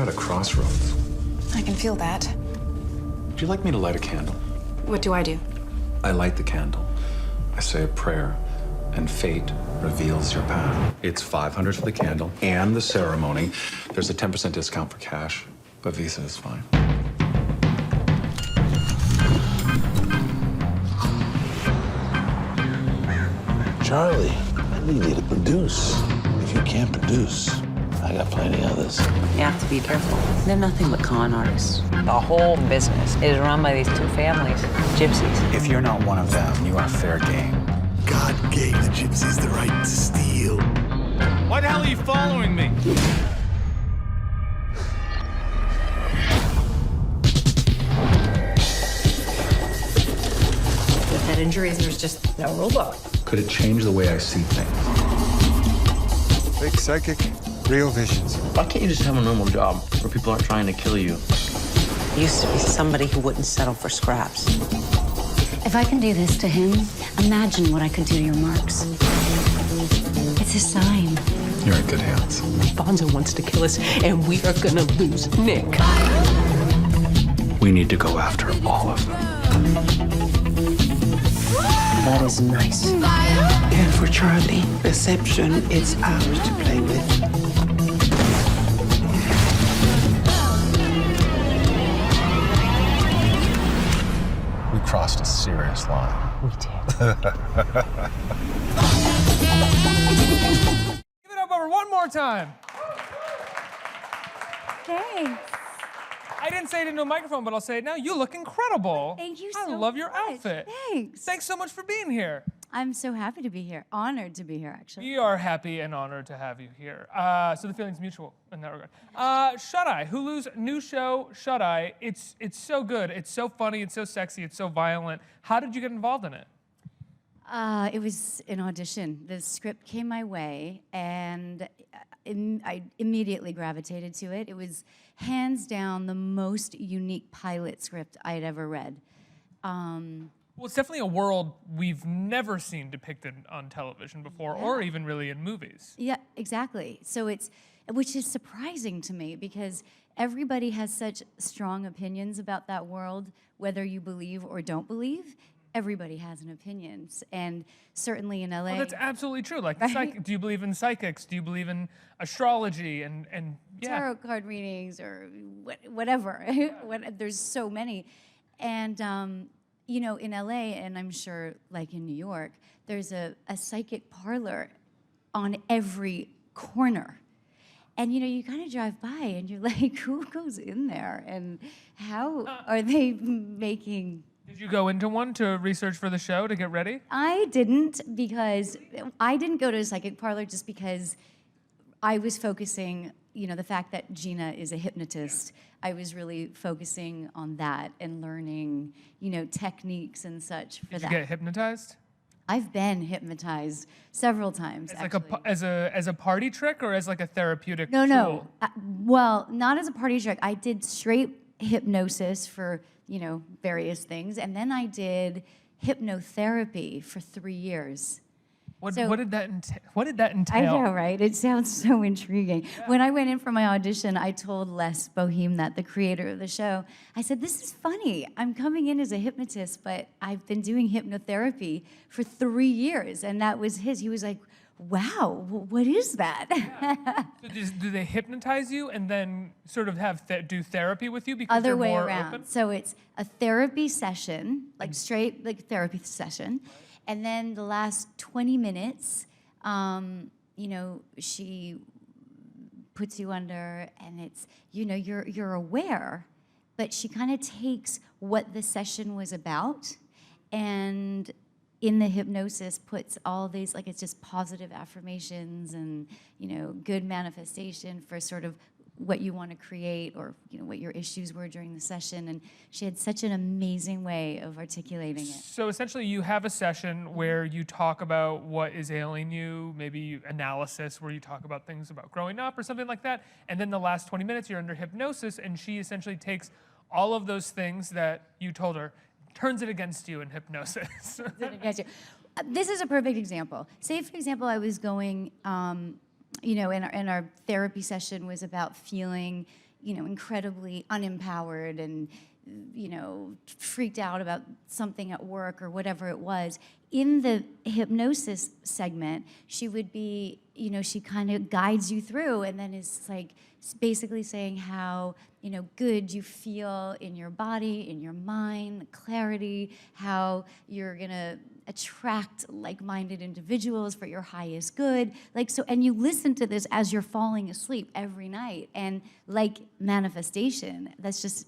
at a crossroads. I can feel that. Would you like me to light a candle? What do I do? I light the candle. I say a prayer, and fate reveals your path. It's $500 for the candle and the ceremony. There's a 10% discount for cash, but Visa is fine. Charlie, I need you to produce. If you can't produce, I got plenty others. You have to be careful. They're nothing but con artists. The whole business is run by these two families, gypsies. If you're not one of them, you are fair game. God gave the gypsies the right to steal. Why the hell are you following me? With head injuries, there's just no rule book. Could it change the way I see things? Fake psychic, real visions. Why can't you just have a normal job where people aren't trying to kill you? Used to be somebody who wouldn't settle for scraps. If I can do this to him, imagine what I could do to your marks. It's a sign. You're in good hands. Bonzo wants to kill us, and we are gonna lose Nick. We need to go after all of them. That is nice. And for Charlie, deception is ours to play with. We crossed a serious line. We did. Give it up over one more time. Thanks. I didn't say it into a microphone, but I'll say it now. You look incredible. Thank you I so love your much. outfit. Thanks. Thanks so much for being here. I'm so happy to be here. Honored to be here, actually. We are happy and honored to have you here. So the feeling's mutual in that regard. Shut Eye, Hulu's new show, Shut Eye. It's so good. It's so funny. It's so sexy. It's so violent. How did you get involved in it? It was an audition. The script came my way, and I immediately gravitated to it. It was hands down the most unique pilot script I'd ever read. Well, it's definitely a world we've never seen depicted on television before, or even really in movies. Yeah, exactly. So which is surprising to me because everybody has such strong opinions about that world, whether you believe or don't believe. Everybody has an opinion, and certainly in LA. Well, that's absolutely true. Like, right? do you believe in psychics? Do you believe in astrology and yeah. Tarot card readings or whatever? There's so many, and you know, in LA, and I'm sure like in New York, there's a psychic parlor on every corner. And you know, you kind of drive by and you're like, who goes in there? And how are they making... Did you go into one to research for the show to get ready? I didn't, because I didn't go to a psychic parlor just because I was focusing, you know, the fact that Gina is a hypnotist. I was really focusing on that and learning, you know, techniques and such for that. Did you get hypnotized? I've been hypnotized several times, As actually. like as a party trick or as like a therapeutic No, tool? no. Well, not as a party trick. I did straight hypnosis for, you know, various things, and then I did hypnotherapy for 3 years. What did that entail? I know, right? It sounds so intriguing. Yeah. When I went in for my audition, I told Les Boheme, that the creator of the show, I said, this is funny. I'm coming in as a hypnotist, but I've been doing hypnotherapy for 3 years, and that was his. He was like, wow, what is that? Yeah. So do they hypnotize you and then sort of do therapy with you because Other they're way more around. open? So it's a therapy session, like straight like therapy session. And then the last 20 minutes, you know, she puts you under, and it's, you know, you're aware, but she kind of takes what the session was about, and in the hypnosis puts all these, like, it's just positive affirmations and, you know, good manifestation for sort of what you want to create, or, you know, what your issues were during the session. And she had such an amazing way of articulating it. So essentially you have a session where you talk about what is ailing you, maybe analysis where you talk about things about growing up or something like that, and then the last 20 minutes you're under hypnosis, and she essentially takes all of those things that you told her, turns it against you in hypnosis. This is a perfect example. Say, for example, I was going, you know, and our therapy session was about feeling, incredibly unempowered and, freaked out about something at work or whatever it was. In the hypnosis segment, she would be, she kind of guides you through and then is like basically saying how, good you feel in your body, in your mind, the clarity, how you're gonna attract like-minded individuals for your highest good. And you listen to this as you're falling asleep every night. And like manifestation, that's just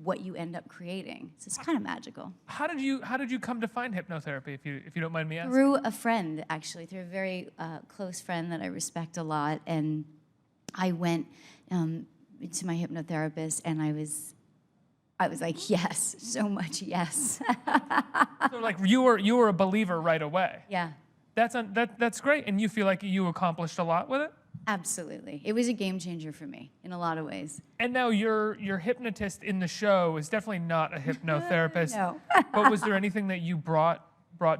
what you end up creating. So it's kind of magical. How did you come to find hypnotherapy, if you don't mind me asking? Through a friend, actually, through a very close friend that I respect a lot. And I went to my hypnotherapist, and I was like, yes, so much yes. So like you were a believer right away. Yeah. That's great, and you feel like you accomplished a lot with it? Absolutely. It was a game changer for me in a lot of ways. And now your hypnotist in the show is definitely not a hypnotherapist. No. But was there anything that you brought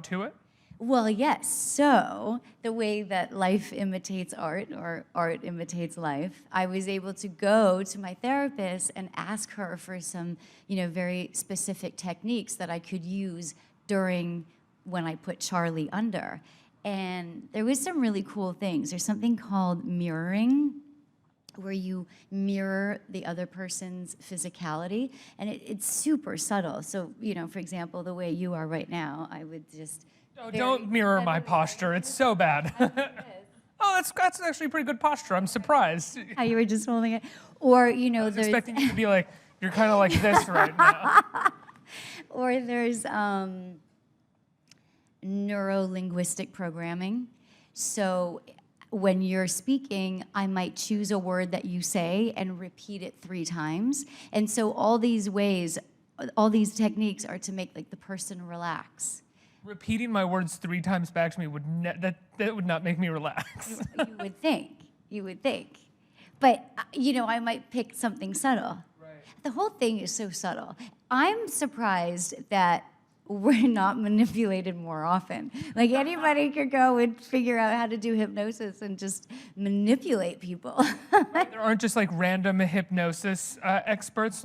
to it? Well, yes. So the way that life imitates art, or art imitates life, I was able to go to my therapist and ask her for some, very specific techniques that I could use during when I put Charlie under. And there was some really cool things. There's something called mirroring, where you mirror the other person's physicality, and it's super subtle. So, for example, the way you are right now, I would just... Oh, don't mirror my posture. It's so bad. Oh, that's actually pretty good posture. I'm surprised. How you were just holding it. Or, I was expecting you to be like, you're kind of like this right now. Or there's neuro-linguistic programming. So when you're speaking, I might choose a word that you say and repeat it 3 times. And so all these ways, all these techniques are to make the person relax. Repeating my words 3 times back to me that would not make me relax. You would think. You would think. But, I might pick something subtle. Right. The whole thing is so subtle. I'm surprised that we're not manipulated more often. Like, anybody could go and figure out how to do hypnosis and just manipulate people. There aren't just random hypnosis experts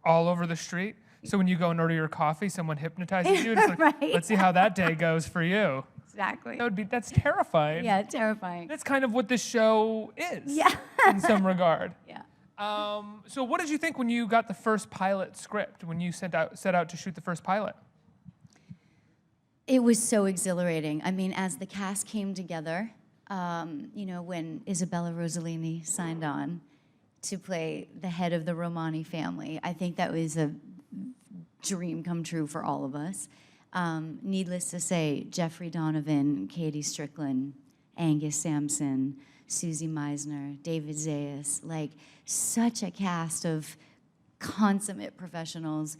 all over the street. So when you go and order your coffee, someone hypnotizes you. And it's Right. Let's see how that day goes for you. Exactly. That's terrifying. Yeah, terrifying. That's kind of what this show is. Yeah. In some regard. Yeah. So what did you think when you got the first pilot script? When you set out to shoot the first pilot? It was so exhilarating. I mean, as the cast came together, when Isabella Rossellini signed on to play the head of the Romani family, I think that was a dream come true for all of us. Needless to say, Jeffrey Donovan, Katie Strickland, Angus Sampson, Susie Meisner, David Zayas, such a cast of consummate professionents,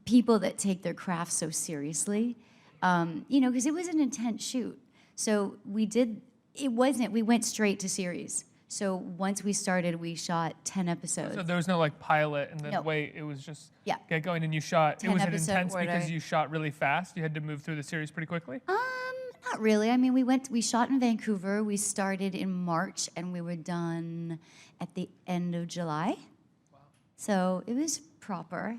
people that take their craft so seriously, because it was an intense shoot. So we went straight to series. So once we started, we shot 10 episodes. So there was no pilot and then No. wait, it was just Yeah. get going and you shot. It 10 was it episode intense order. because you shot really fast? You had to move through the series pretty quickly? Not really. I mean, we shot in Vancouver. We started in March and we were done at the end of July. Wow. So it was proper.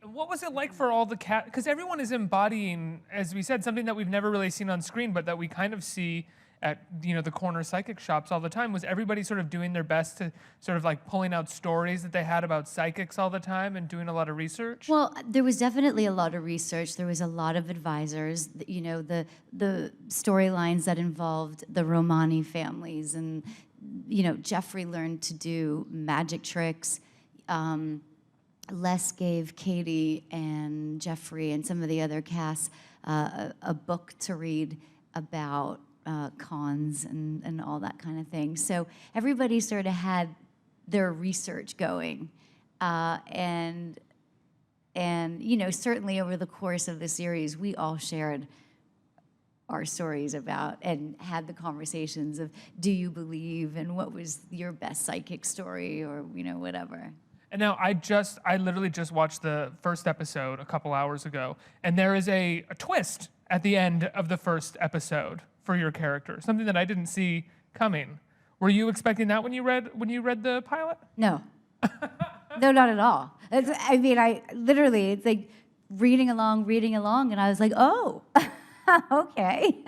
And what was it like for all the cast? Because everyone is embodying, as we said, something that we've never really seen on screen, but that we kind of see at the corner psychic shops all the time. Was everybody sort of doing their best to sort of pulling out stories that they had about psychics all the time and doing a lot of research? Well, there was definitely a lot of research. There was a lot of advisors. The storylines that involved the Romani families, and Jeffrey learned to do magic tricks. Les gave Katie and Jeffrey and some of the other casts a book to read about cons and all that kind of thing. So everybody sort of had their research going. And certainly over the course of the series, we all shared our stories about and had the conversations of, do you believe, and what was your best psychic story, or whatever. And now I literally just watched the first episode a couple hours ago, and there is a twist at the end of the first episode for your character, something that I didn't see coming. Were you expecting that when you read the pilot? No, No, not at all. It's like reading along, and I was like, oh, okay.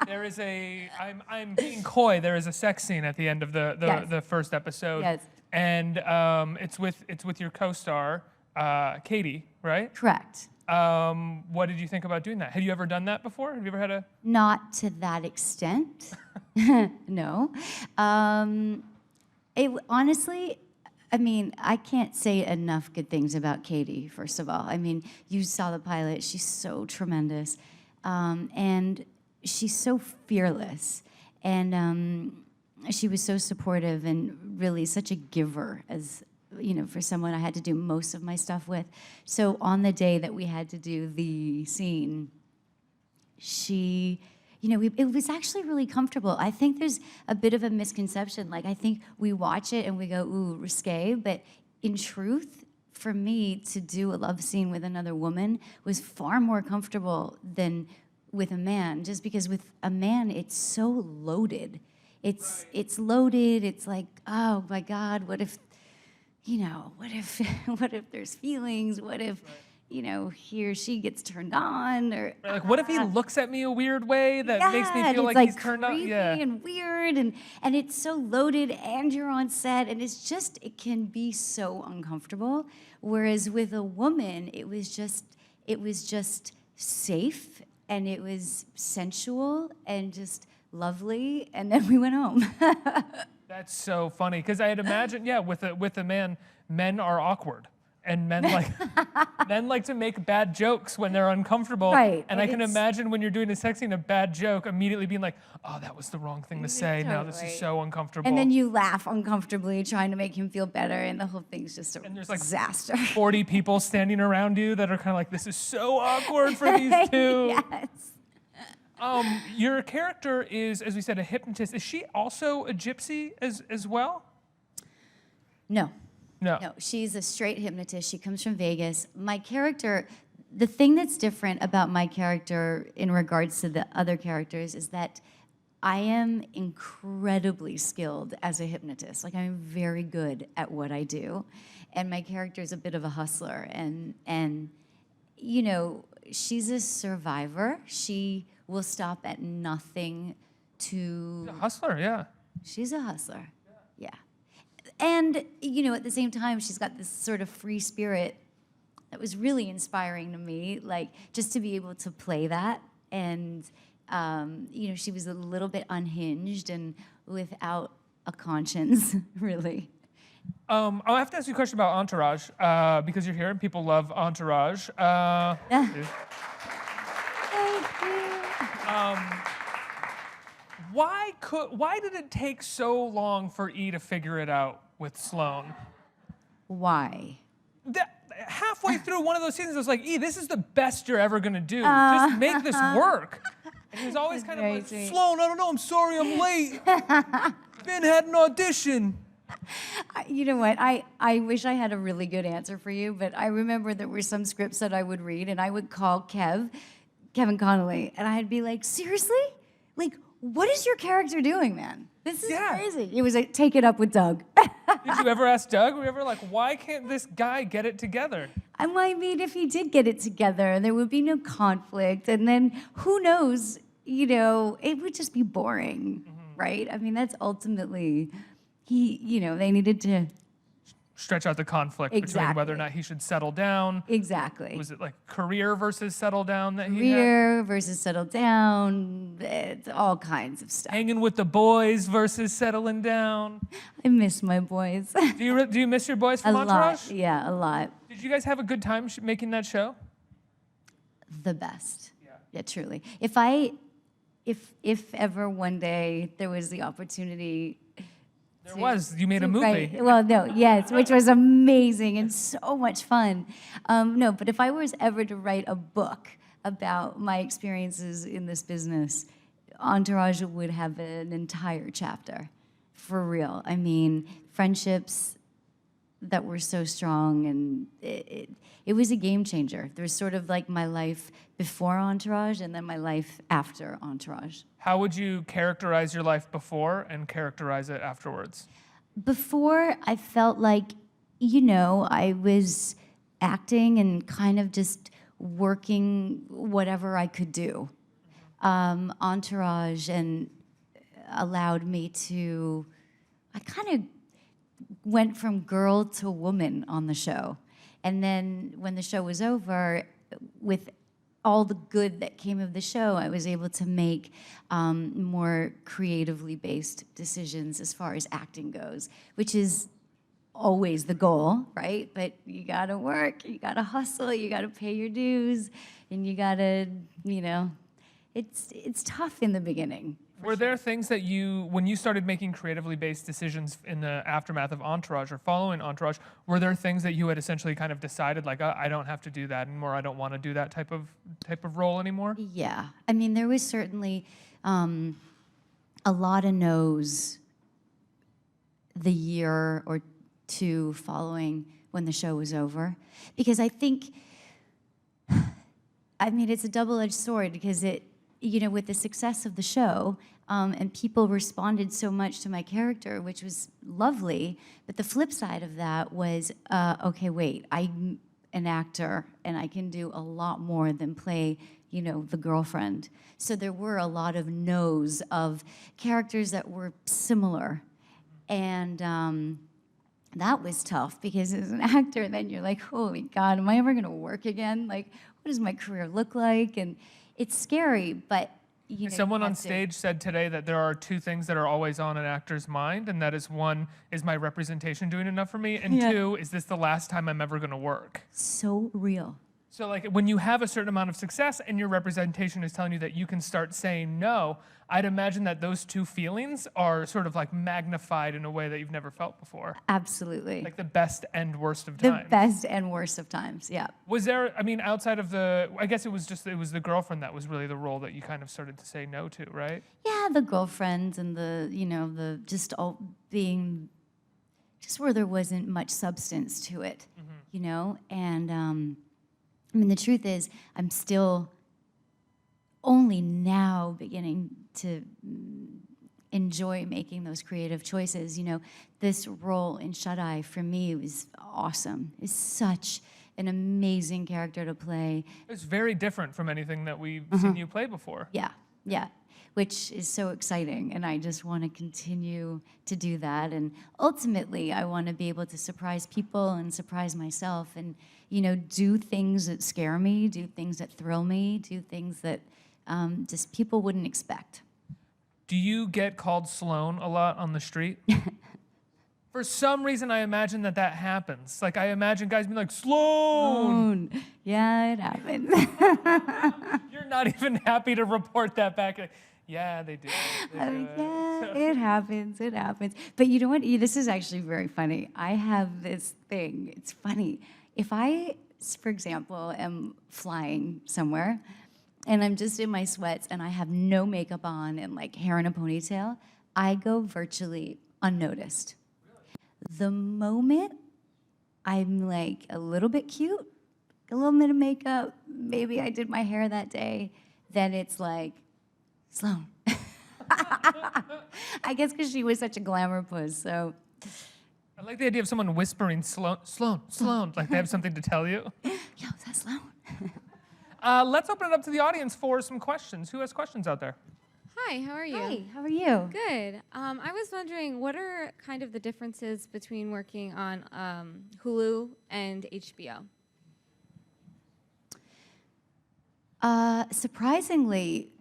There is I'm being coy. There is a sex scene at the end of the first episode. Yes. And it's with your co-star, Katie, right? Correct. What did you think about doing that? Had you ever done that before? Have you ever had a? Not to that extent. No. Honestly, I can't say enough good things about Katie, first of all. You saw the pilot. She's so tremendous. And she's so fearless. And she was so supportive and really such a giver as, for someone I had to do most of my stuff with. So on the day that we had to do the scene, it was actually really comfortable. I think there's a bit of a misconception. I think we watch it and we go, ooh, risque. But in truth, for me, to do a love scene with another woman was far more comfortable than with a man. Just because with a man, it's so loaded. It's loaded. It's like, oh my God, what if there's feelings? What if, he or she gets turned on? Or what if he looks at me a weird way that makes me feel like he's turned on? Yeah, and weird, and it's so loaded, and you're on set, and it can be so uncomfortable. Whereas with a woman, it was just safe, and it was sensual, and just lovely, and then we went home. That's so funny, because I had imagined, with a man, men are awkward. And men like to make bad jokes when they're uncomfortable. Right. And I can imagine when you're doing a sex scene, a bad joke, immediately being like, oh, that was the wrong thing to say. No, this is so uncomfortable. And then you laugh uncomfortably, trying to make him feel better, and the whole thing's just a disaster. 40 people standing around you that are kind of like, this is so awkward for these two. Yes. Your character is, as we said, a hypnotist. Is she also a gypsy as well? No. No, she's a straight hypnotist. She comes from Vegas. My character, the thing that's different about my character in regards to the other characters is that I am incredibly skilled as a hypnotist. I'm very good at what I do. And my character is a bit of a hustler. And she's a survivor. She will stop at nothing to... She's a hustler, yeah. She's a hustler, yeah. And, at the same time, she's got this sort of free spirit that was really inspiring to me, just to be able to play that. And, she was a little bit unhinged and without a conscience, really. I'll have to ask you a question about Entourage, because you're here and people love Entourage. Thank you. Why did it take so long for E to figure it out with Sloane? Why? Halfway through one of those seasons, I was like, E, this is the best you're ever gonna do. Just make this work. And he was always kind of like, Sloane, I don't know, I'm sorry I'm late. Ben had an audition. You know what? I wish I had a really good answer for you, but I remember there were some scripts that I would read, and I would call Kevin Connolly, and I'd be like, seriously? What is your character doing, man? This is crazy. It was like, take it up with Doug. Did you ever ask Doug? Were you ever like, why can't this guy get it together? If he did get it together, there would be no conflict. And then who knows, it would just be boring, right? That's ultimately, they needed to stretch out the conflict between whether or not he should settle down. Exactly. Was it like career versus settle down that he had? Career versus settle down, it's all kinds of stuff. Hanging with the boys versus settling down. I miss my boys. Do you miss your boys from Entourage? Yeah, a lot. Did you guys have a good time making that show? The best. Yeah, truly. If ever one day there was the opportunity. You made a movie. Right. Well, no, yes, which was amazing and so much fun. No, but if I was ever to write a book about my experiences in this business, Entourage would have an entire chapter, for real. Friendships that were so strong, and it was a game changer. There was sort of like my life before Entourage and then my life after Entourage. How would you characterize your life before and characterize it afterwards? Before, I felt like you know, I was acting and kind of just working whatever I could do. Entourage and allowed me to, I kind of went from girl to woman on the show. And then when the show was over, with all the good that came of the show, I was able to make more creatively based decisions as far as acting goes, which is always the goal, right? But you gotta work, you gotta hustle, you gotta pay your dues, and you gotta, you know, it's tough in the beginning. Were there things that when you started making creatively based decisions in the aftermath of Entourage or following Entourage, were there things that you had essentially kind of decided, like, I don't have to do that anymore, I don't want to do that type of role anymore? Yeah, I mean, there was certainly a lot of no's the year or two following when the show was over, because I think, I mean, it's a double-edged sword because it, you know, with the success of the show, and people responded so much to my character, which was lovely, but the flip side of that was, okay, wait, I'm an actor, and I can do a lot more than play, you know, the girlfriend. So there were a lot of no's of characters that were similar, and that was tough, because as an actor, then you're like, holy God, am I ever gonna work again? Like, what does my career look like? And it's scary, but you know, someone on stage said today that there are two things that are always on an actor's mind, and that is, one, is my representation doing enough for me? And two, is this the last time I'm ever gonna work? So real. So like when you have a certain amount of success and your representation is telling you that you can start saying no, I'd imagine that those two feelings are sort of like magnified in a way that you've never felt before. Absolutely. Like the best and worst of times. The best and worst of times, yeah. Was there, I mean, outside of I guess it was the girlfriend that was really the role that you kind of started to say no to, right? Yeah, the girlfriend and the, you know, the just all being, just where there wasn't much substance to it, you know? And I mean, the truth is, I'm still only now beginning to enjoy making those creative choices. You know, this role in Shut Eye for me was awesome. It's such an amazing character to play. It's very different from anything that we've seen you play before. Yeah, yeah, which is so exciting, and I just want to continue to do that. And ultimately, I want to be able to surprise people and surprise myself, and you know, do things that scare me, do things that thrill me, do things that just people wouldn't expect. Do you get called Sloan a lot on the street? For some reason, I imagine that happens. Like, I imagine guys being like, Sloan! Yeah, it happens. You're not even happy to report that back. Like, yeah, they do. Yeah, it happens, it happens. But you know what? This is actually very funny. I have this thing, it's funny. If I, for example, am flying somewhere, and I'm just in my sweats, and I have no makeup on and like hair in a ponytail, I go virtually unnoticed. The moment I'm like a little bit cute, a little bit of makeup, maybe I did my hair that day, then it's like, Sloan. I guess because she was such a glamour puss, so. I like the idea of someone whispering, Sloan, Sloan, Sloan, like they have something to tell you. Yo, is that Sloan? Let's open it up to the audience for some questions. Who has questions out there? Hi, how are you? Hi, how are you? Good. I was wondering, what are kind of the differences between working on Hulu and HBO? Surprisingly,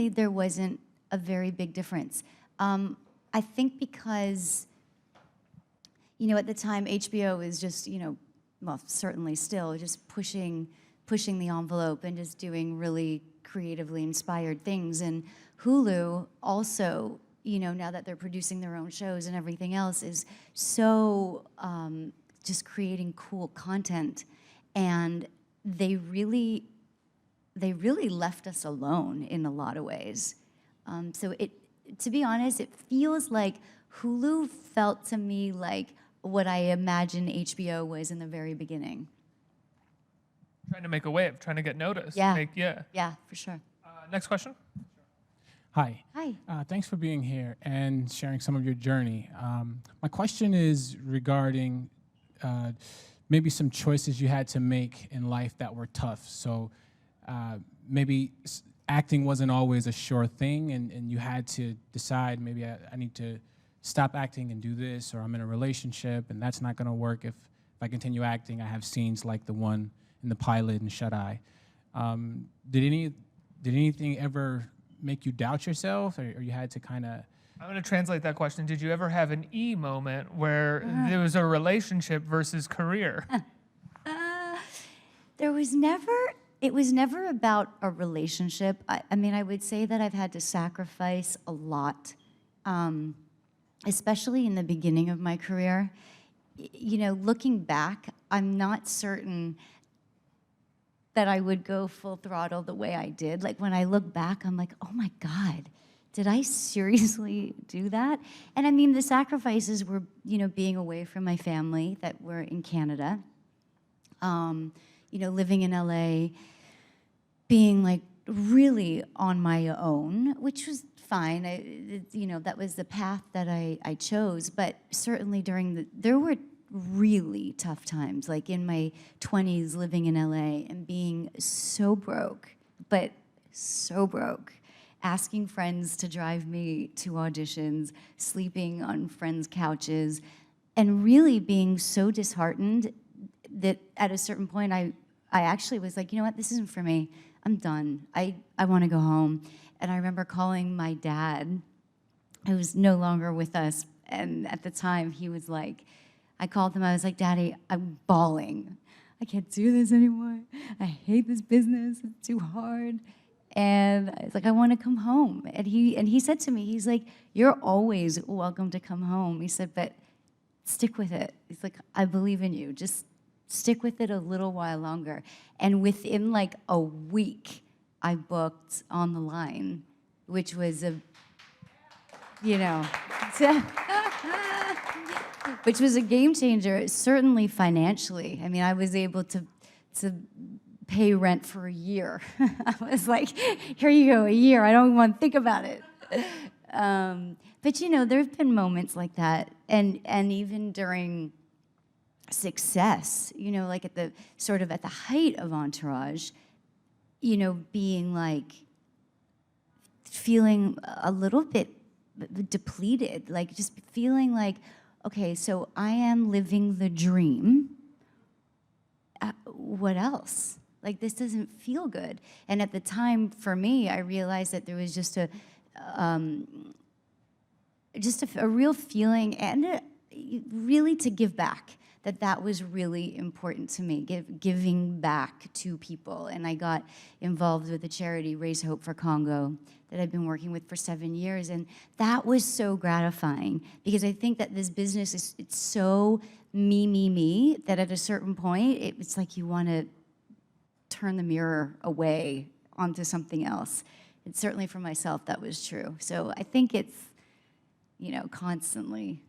there wasn't a very big difference. I think because, you know, at the time, HBO was just, you know, well, certainly still, just pushing the envelope and just doing really creatively inspired things. And Hulu also, you know, now that they're producing their own shows and everything else, is so just creating cool content. And they really left us alone in a lot of ways. So to be honest, it feels like Hulu felt to me like what I imagined HBO was in the very beginning. Trying to make a wave, trying to get noticed. Yeah. Yeah, yeah, for sure. Next question. Hi. Hi. Hi. Thanks for being here and sharing some of your journey. My question is regarding maybe some choices you had to make in life that were tough. So maybe acting wasn't always a sure thing, and you had to decide, maybe I need to stop acting and do this, or I'm in a relationship and that's not going to work if I continue acting. I have scenes like the one in the pilot in Shut Eye. Did anything ever make you doubt yourself, or you had to kind of... I'm going to translate that question. Did you ever have an E moment where there was a relationship versus career? It was never about a relationship. I mean, I would say that I've had to sacrifice a lot, especially in the beginning of my career. You know, looking back, I'm not certain that I would go full throttle the way I did. Like, when I look back, I'm like, oh my God, did I seriously do that? And I mean, the sacrifices were, you know, being away from my family that were in Canada, you know, living in LA, being like really on my own, which was fine. You know, that was the path that I chose. But certainly there were really tough times, like in my 20s living in LA and being so broke, but so broke, asking friends to drive me to auditions, sleeping on friends' couches, and really being so disheartened that at a certain point I actually was like, you know what, this isn't for me. I'm done. I want to go home. And I remember calling my dad, who was no longer with us, and at the time he was like, I called him, I was like, Daddy, I'm bawling. I can't do this anymore. I hate this business, it's too hard. And I was like, I want to come home. And he said to me, he's like, you're always welcome to come home. He said, but stick with it. He's like, I believe in you. Just stick with it a little while longer. And within like a week, I booked On the Line, which was you know, which was a game changer, certainly financially. I mean, I was able to pay rent for a year. I was like, here you go, a year. I don't want to think about it. But you know, there have been moments like that, and even during success, you know, like at the height of Entourage, you know, being like feeling a little bit depleted, like just feeling like, okay, so I am living the dream. What else? Like, this doesn't feel good. And at the time, for me, I realized that there was just a real feeling, and really to give back. That was really important to me, giving back to people. And I got involved with a charity, Raise Hope for Congo, that I've been working with for 7 years. And that was so gratifying, because I think that this business it's so me, that at a certain point, it's like you want to turn the mirror away onto something else. And certainly for myself, that was true. So I think it's, you know, constantly.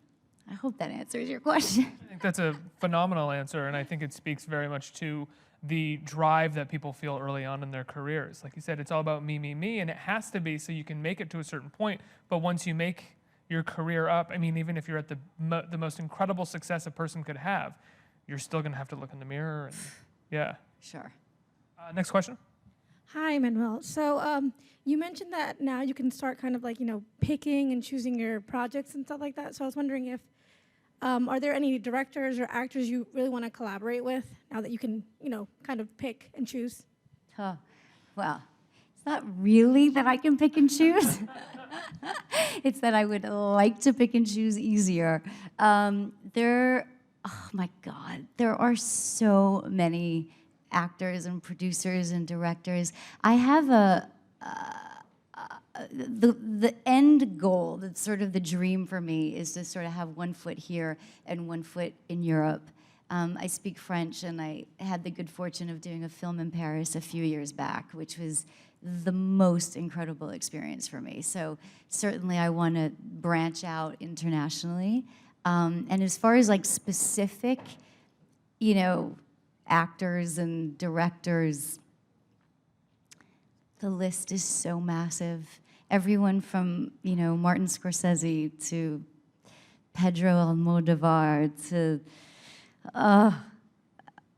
I hope that answers your question. I think that's a phenomenal answer, and I think it speaks very much to the drive that people feel early on in their careers. Like you said, it's all about me, and it has to be so you can make it to a certain point. But once you make your career up, I mean, even if you're at the most incredible success a person could have, you're still going to have to look in the mirror. And yeah. Sure. Next question. Hi, Emmanuelle. So you mentioned that now you can start kind of like, you know, picking and choosing your projects and stuff like that. So I was wondering if, are there any directors or actors you really want to collaborate with now that you can, you know, kind of pick and choose? Huh. Well, it's not really that I can pick and choose. It's that I would like to pick and choose easier. Oh my God, there are so many actors and producers and directors. I have the end goal, that's sort of the dream for me, is to sort of have one foot here and one foot in Europe. I speak French, and I had the good fortune of doing a film in Paris a few years back, which was the most incredible experience for me. So certainly I want to branch out internationally. And as far as like specific, you know, actors and directors, the list is so massive. everyone from, Martin Scorsese to Pedro Almodovar to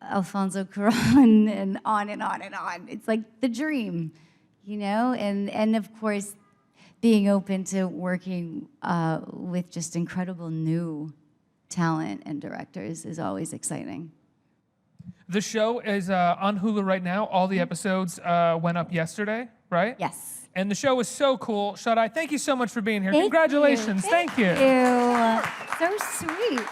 Alfonso Cuarón and on and on and on. It's like the dream, and of course, being open to working with just incredible new talent and directors is always exciting. The show is on Hulu right now. All the episodes went up yesterday, right? Yes. And the show was so cool. Shadai, thank you so much for being here. Thank Congratulations. you. Thank you. Thank you. So sweet.